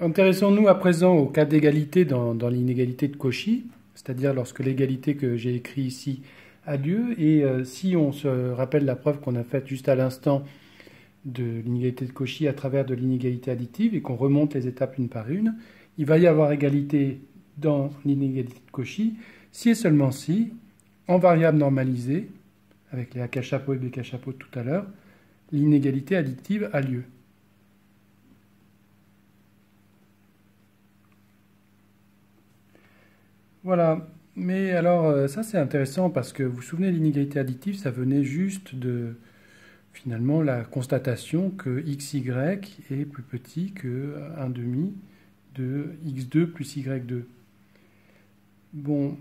Intéressons-nous à présent au cas d'égalité dans l'inégalité de Cauchy, c'est-à-dire lorsque l'égalité que j'ai écrite ici a lieu. Et si on se rappelle la preuve qu'on a faite juste à l'instant de l'inégalité de Cauchy à travers de l'inégalité additive et qu'on remonte les étapes une par une, il va y avoir égalité dans l'inégalité de Cauchy si et seulement si, en variable normalisée, avec les AK chapeau et BK chapeau de tout à l'heure, l'inégalité additive a lieu. Voilà, mais alors ça c'est intéressant parce que vous vous souvenez, l'inégalité additive, ça venait juste de finalement la constatation que xy est plus petit que 1 demi de x2 plus y2. Bon,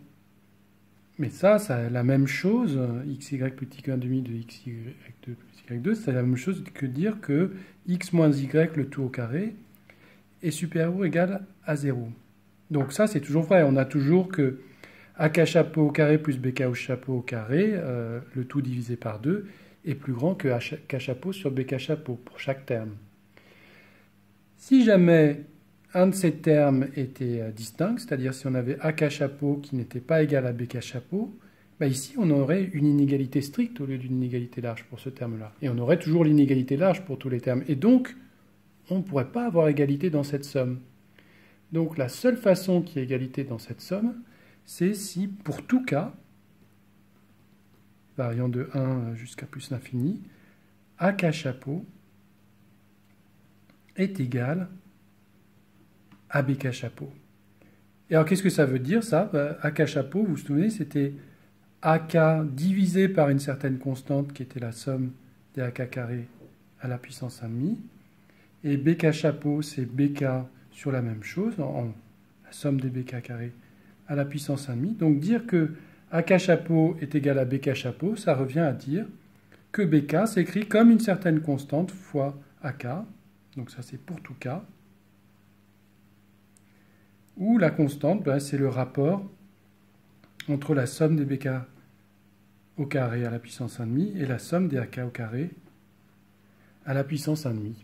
mais ça c'est la même chose, xy plus petit que 1 demi de xy2 plus y2, c'est la même chose que dire que x moins y, le tout au carré, est supérieur ou égal à 0. Donc ça, c'est toujours vrai. On a toujours que AK chapeau au carré plus BK au chapeau au carré, le tout divisé par 2, est plus grand que AK chapeau sur BK chapeau pour chaque terme. Si jamais un de ces termes était distinct, c'est-à-dire si on avait AK chapeau qui n'était pas égal à BK chapeau, bah ici on aurait une inégalité stricte au lieu d'une inégalité large pour ce terme-là. Et on aurait toujours l'inégalité large pour tous les termes. Et donc, on ne pourrait pas avoir égalité dans cette somme. Donc la seule façon qu'il y ait égalité dans cette somme, c'est si pour tout cas, variant de 1 jusqu'à plus l'infini, AK chapeau est égal à BK chapeau. Et alors qu'est-ce que ça veut dire ça? AK chapeau, vous vous souvenez, c'était AK divisé par une certaine constante qui était la somme des AK carrés à la puissance 1,5. Et BK chapeau, c'est BK sur la même chose, la somme des BK carrés à la puissance 1,5. Donc dire que AK chapeau est égal à BK chapeau, ça revient à dire que BK s'écrit comme une certaine constante fois AK, donc ça c'est pour tout cas, où la constante, c'est le rapport entre la somme des BK au carré à la puissance 1,5 et la somme des AK au carré à la puissance 1,5.